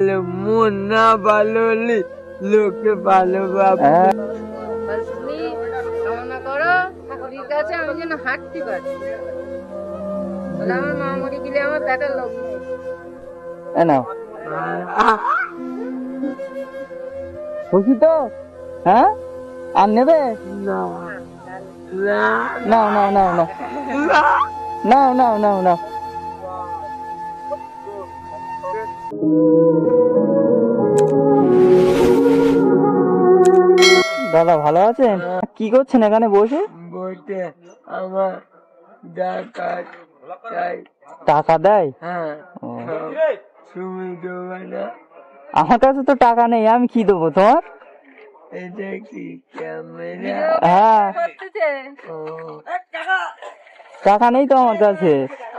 মন না ভালো হলে লোকে ভালো ভাবে। তুমি কামনা করো ঠাকুরের কাছে আমি যেন হাঁটতে পারি, বলে আমার মা মরে গেলে আমার পেটের লোক নেই। নাও খুশি তো? হ্যাঁ, আর নেবে? না নাও নাও নাও নাও নাও নাও নাও নাও। দাদা ভালো আছেন? কি করছেন এখানে বসে? বলতে আমার টাকা দেয়? হ্যাঁ তুমি দেবে না? আমার কাছে তো টাকা নেই, আমি কি দেবো তোমার? এটা কি ক্যামেরা? হ্যাঁ, ও, টাকা নেই তো আমার কাছে।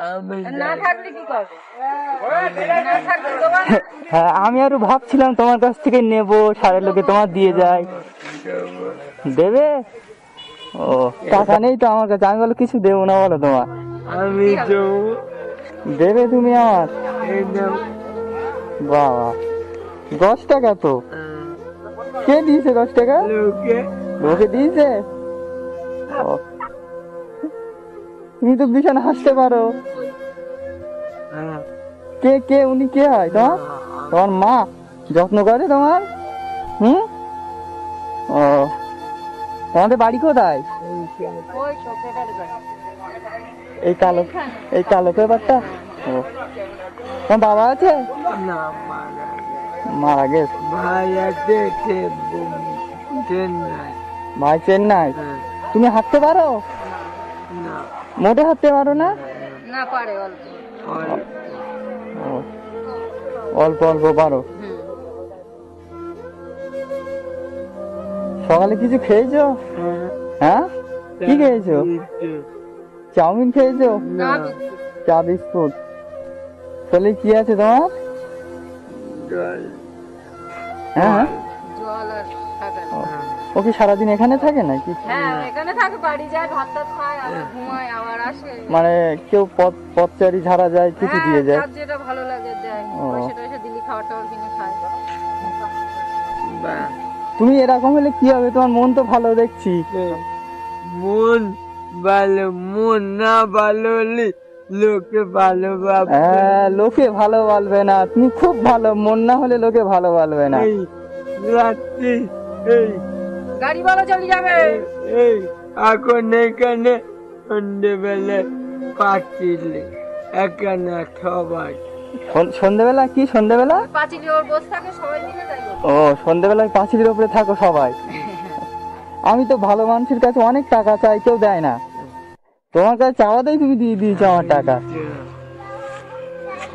আমি না থাকলে কি করবে? না থাকলে দেবো না। হ্যাঁ, আমি আরো ভাবছিলাম তোমার কাছ থেকে নেবো, সারের লোকে তোমার দিয়ে যায়। দেবে? ও, টাকা নেই তো আমার কাছে, আমি বলো কিছু দেবো না বলো তোমার। আমি দেবো। দেবে তুমি আমার? এই নাও। বাবা, 10 টাকা তো? কে দিয়েছে 10 টাকা? লোকে লোকে দিয়েছে? ও, তুমি তো ভীষণ হাসতে পারো। হ্যাঁ। কে কে উনি কে হয় তোমার? তোমার মা যত্ন করে তোমার? হুম? ও, তোমাদের বাড়ি কোথায়? ওই ছোটটার বাড়ি। এই কালো পেপারটা? ও, তোমার বাবা আছে? না মারা গেছে? ভাই আছে চেন্নাই। ভাই চেন্নাই? হ্যাঁ। তুমি হাঁটতে পারো? না মোটে হাঁটতে পারো না? না পারে অল্প। ও, অল্প অল্প পারো। সকালে কিছু খেয়েছো? হ্যাঁ, কি খেয়েছো? চাউমিন খেয়েছো? না চা বিস্কুট? তাহলে কি আছে তোমার? জল। হ্যাঁ, জল আর খাবে না। ও কি সারাদিন এখানে থাকে নাকি? হ্যাঁ এখানে থাকে, বাড়ি যায়, ভাত টাত খায়, আবার ঘুমায়, আবার আসে। মানে কেউ পথচারী ছাড়া যায়, কিছু দিয়ে যায়? যার যেটা ভালো লাগে দেয়, ও। পয়সা টয়সা দিলি খাবার টাবার কিনে খায়। বাহ, তুমি এরকম হলে কি হবে? তোমার মন তো ভালো দেখছি। মন ভালো, মন না ভালো হলে লোকে ভালো ভাবে। হ্যাঁ, লোকে ভালো বলবে না, তুমি খুব ভালো, মন না হলে লোকে ভালো বলবে না। এই রাত্রি এই গাড়ি ভালো চলে যাবে। এই এখন এখানে সন্ধ্যেবেলা পাচ্ছিলে এখানে সবাই। সন্ধ্যেবেলা? কি সন্ধ্যেবেলা? পাঁচিলে ওর বসে থাকে, সবাই মিলে যায়। ও, সন্ধ্যেবেলায় পাঁচিলের উপরে থাকো সবাই? আমি তো ভালো মানুষের কাছে অনেক টাকা চাই, কেউ দেয় না। তোমার কাছে চাওয়াতেই তুমি দিয়ে দিয়েছো আমার টাকা।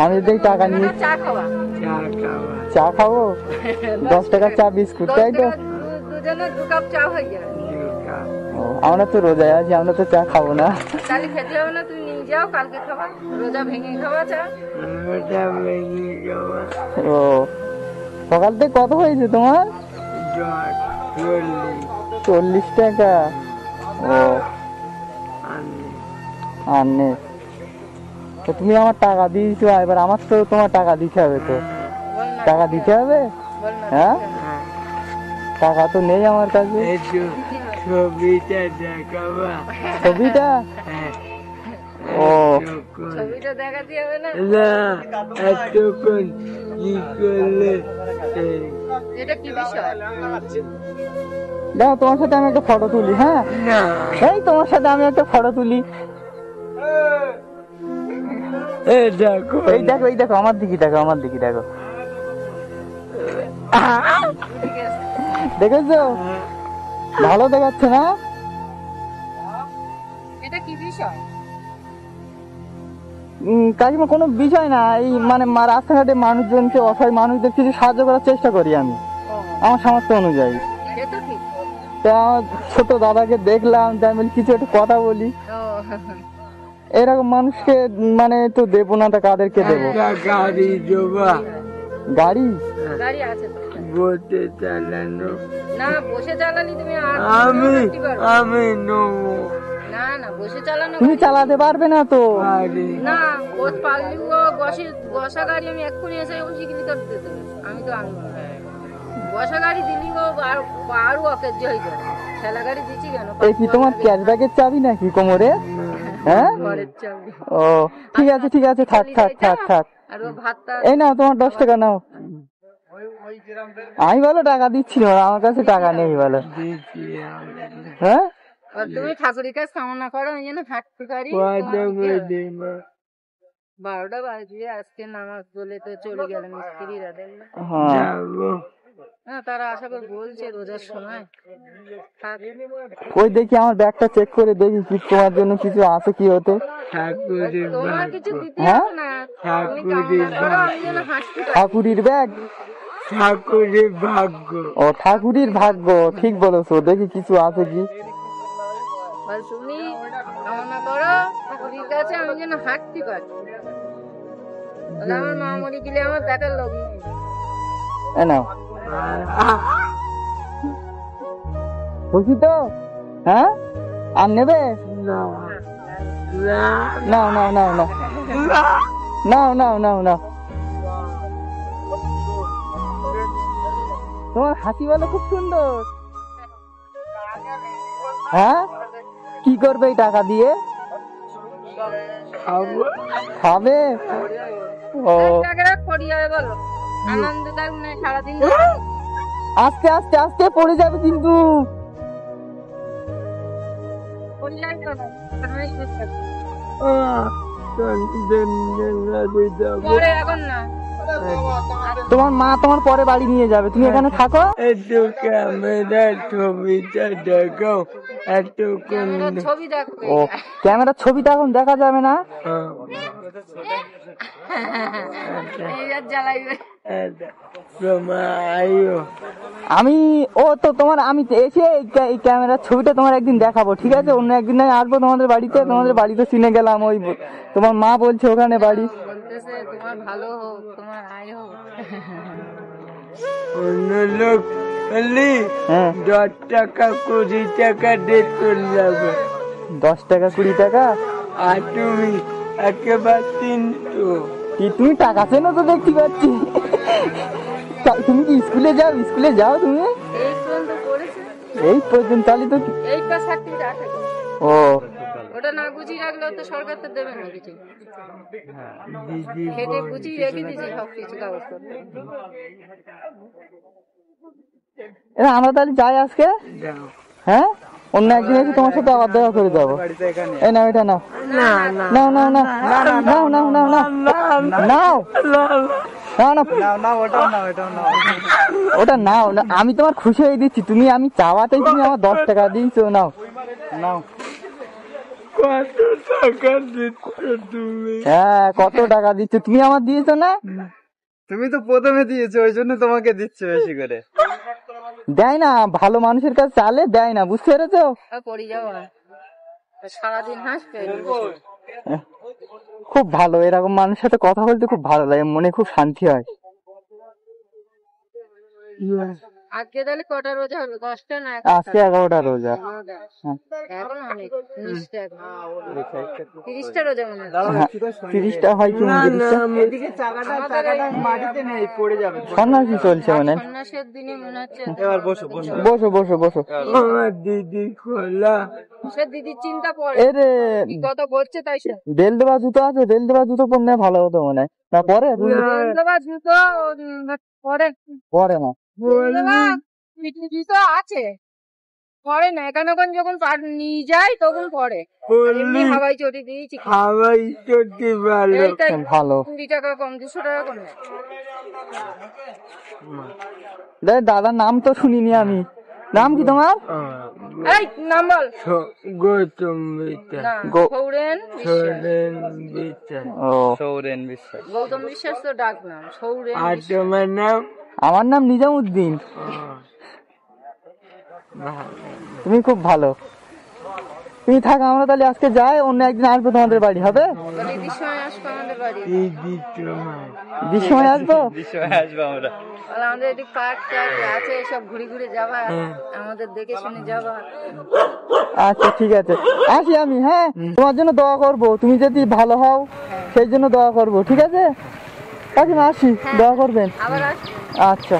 আমি যদি টাকা নিয়ে চা খাওয়া, চা খাওয়া। চা খাবো? 10 টাকা চা বিস্কুট, তাই তো? দুজনে 2 কাপ চা হয়ে যায়। ও, আমরা তো রোজায় আছি, আমরা তো চা খাবো না। কালকে খেতে হবে না, তুমি নিয়ে যাও, কালকে খাবা, রোজা ভেঙে খাবা চা। ওটা ভেঙে খাওয়া। ও, সকাল থেকে কত হয়েছে তোমার? জল 40 টাকা? ও, আর নেই তো? তুমি আমার টাকা দিয়েছো, এবার আমার তো তোমার টাকা দিতে হবে তো। বল না, টাকা দিতে হবে? বল না। হ্যাঁ, টাকা তো নেই আমার কাছে। একটু ছবিটা দেখাবা? ছবিটা? হ্যাঁ। ও, ছবিটা দেখাতে হবে না। না এতক্ষণ কি করলে? এই, এটা কি বিষয়? দেখো তোমার সাথে আমি একটা ফটো তুলি। হ্যাঁ, না এই তোমার সাথে আমি একটা ফটো তুলি। এই দেখো এই দেখো, এই দেখো, আমার দিকে দেখো, আমার দিকে দেখো। ঠিক আছে। দেখেছো? ভালো দেখাচ্ছে না? এটা কি বিষয়? কাকিমা কোনো বিষয় না, এই মানে রাস্তাঘাটে মানুষজনকে, অসহায় মানুষদের কিছু সাহায্য করার চেষ্টা করি আমি আমার সামর্থ্য অনুযায়ী। সে তো ঠিক। তা ছোট দাদাকে দেখলাম, তাই আমি বলি কিছু একটু কথা বলি। ও, এরকম মানুষকে মানে তো দেবো না, তা কাদেরকে দেবো? একটা গাড়ি দেবা? গাড়ি? গাড়ি আছে তো। বসে চালানো? না বসে চালানি তুমি আর আমি হাঁটতে পারবে। আমি নেবো। না না বসে চালানো তুমি গাড়ি। চালাতে পারবে না তো? গাড়ি না বস পারলি ও বসা গাড়ি আমি এক্ষুনি এসে বসে গেলি তোর দিতে হবে। আমি তো আনবো না। বসা গাড়ি দিলি ও আরো অকেজ হয়ে যাবে। ঠেলা গাড়ি দিচ্ছি কেন? এই কি তোমার ক্যাশ ব্যাগের চাবি নাকি কোমরে? হ্যাঁ, ঘরের চাবি। ও ঠিক আছে ঠিক আছে, থাক থাক থাক থাক। আর ও ভাতটা এই নাও তোমার 10 টাকা নাও। আমি বলো টাকা দিচ্ছি না, আমার কাছে টাকা নেই বলো। হ্যাঁ, আর তুমি ঠাকুরের কাছে কামনা করো আমি যেন হাঁটতে পারি। 12টা বাজে, আজকে নামাজ বলে তো চলে গেল মিস্ত্রিরা, দেখলে? হ্যাঁ, তারা আশা করে বলছে রোজার সময়। ওই দেখি আমার ব্যাগটা চেক করে দেখি কি তোমার জন্য কিছু আছে কি হতে। তোমার কিছু দিতে হ্যাঁ? হবে না, তুমি কামনা করো আমি যেন হাঁটতে পারি। ঠাকুরের ব্যাগ, ঠাকুরের ভাগ্য। ও ঠাকুরের ভাগ্য, ঠিক বলেছো। দেখি কিছু আছে কি। আর তুমি কামনা করো ঠাকুরের কাছে আমি যেন হাঁটতে পারি। তাহলে আমার মা মরে গেলে আমার দেখার লোক নেই। এ নাও, খুশি তো? হ্যাঁ, আর নেবে? নাও নাও নাও নাও নাও নাও নাও নাও। তোমার হাসি বলো খুব সুন্দর। হ্যাঁ, কি করবে এই টাকা দিয়ে? খাবে? ও টাকাটা পড়ে যাবে বলো, আনন্দ থাক না সারাদিন। আস্তে আস্তে আস্তে পড়ে যাবে কিন্তু। পড়ে যাবে তো না, আমি সুস্থ আছি। পরে এখন না, তোমার মা তোমার পরে বাড়ি নিয়ে যাবে, তুমি এখানে থাকো। একটু ক্যামেরা ছবিটা দেখাও, এতক্ষণ। ক্যামেরার ছবি দেখবে। ও ক্যামেরার ছবিটা এখন দেখা যাবে না। এই আর জ্বালাইবে। আমি ও তো তোমার আমি এসে এই ক্যামেরার ছবিটা তোমার একদিন দেখাবো, ঠিক আছে? অন্য একদিন আমি আসবো তোমাদের বাড়িতে। তোমাদের বাড়িতে চিনে গেলাম, ওই তোমার মা বলছে ওখানে বাড়ি। বলতেছে তোমার ভালো হোক, তোমার আয় হোক। অন্য লোক হলে 10 টাকা 20 টাকা দিয়ে চলে যাবে। 10 টাকা 20 টাকা, আর তুমি একেবারে 300। কি তুমি টাকা চেনো তো দেখতে পাচ্ছি। তুমি কি স্কুলে যাও? স্কুলে যাও তুমি? এই পর্যন্ত পড়েছে, এই পর্যন্ত তাহলে তো। এইটা সার্টিফিকেট আছে। ও ওটা না গুছিয়ে রাখলেও তো সরকার তো দেবে না কিছু। খেটে গুছিয়ে রেখে দিয়েছি সব কিছু কাগজপত্র। আমরা তাহলে যাই আজকে। হ্যাঁ, অন্য একদিন এসে তোমার সাথে আবার দেখা করে যাবো। এই নাও, এটা নাও। নাও নাও নাও নাও নাও নাও নাও নাও ওটা নাও না, আমি তোমার খুশি হয়ে দিচ্ছি। তুমি আমি চাওয়াতেই তুমি আমার 10 টাকা দিয়েছো। নাও নাও। কত টাকা দিচ্ছ তুমি? হ্যাঁ, কত টাকা দিচ্ছ তুমি? আমার দিয়েছো না? তুমি তো প্রথমে দিয়েছো, ওই জন্য তোমাকে দিচ্ছে বেশি করে। দেয় না, ভালো মানুষের কাছে চালে দেয় না, বুঝতে পেরেছো? পড়ে যাবো না, সারাদিন হাসবে। খুব ভালো, এরকম মানুষের সাথে কথা বলতে খুব ভালো লাগে, মনে খুব শান্তি হয়। আজকে তাহলে কটা রোজা হলো? 10টা না? আজকে 11টা রোজা। এখন অনেক 30টা রোজা মনে হয়। 30টা হয় কি? সন্ন্যাসী চলছে মানে। সন্ন্যাসের দিনে মনে হচ্ছে। এবার বসো বসো বসো বসো বসো। আমার দিদি খোলা। সে দিদির চিন্তা পড়ে এরে কি কথা বলছে তাই সে। বেল দেওয়া জুতো আছে, বেল দেওয়া জুতো পরলে ভালো হতো মনে হয়। না পরে দেবা জুতো পরে পরে না। দেবা পিঠে জুতো আছে, পরে না। এখানে যখন নিয়ে যায় তখন পরে। এমনি হাওয়াই চটি দিয়েছি। হাওয়াই চটি ভালো। ভালো 20 টাকা কম, 200 টাকা কম। দাদার নাম তো শুনিনি আমি। নাম কি তোমার? এই নাম বল। গৌতম বিশ্বাস। না, সৌরেন বিশ্বাস। ও সৌরেন বিশ্বাস। গৌতম বিশ্বাস তো ডাক নাম, সৌরেন আর বিশ্বাস। তোমার নাম? আমার নাম নিজামুদ্দিন। তুমি খুব ভালো। তুমি থাকো, আমরা তাহলে আজকে যাই, অন্য একদিন আসবো তোমাদের বাড়ি, হবে? ঈদের সময় আসবো আমাদের বাড়ি। ঈদের সময় আসবো? আসবো আমরা। আমাদের এদিক পার্ক আছে, সব ঘুরে ঘুরে যাবা, আমাদের দেখে শুনে যাবা। আচ্ছা ঠিক আছে, আসি আমি। হ্যাঁ, তোমার জন্য দোয়া করবো, তুমি যদি ভালো হও সেই জন্য দোয়া করবো, ঠিক আছে? কাকিমা আসি, দোয়া করবেন। আবার আসবো। আচ্ছা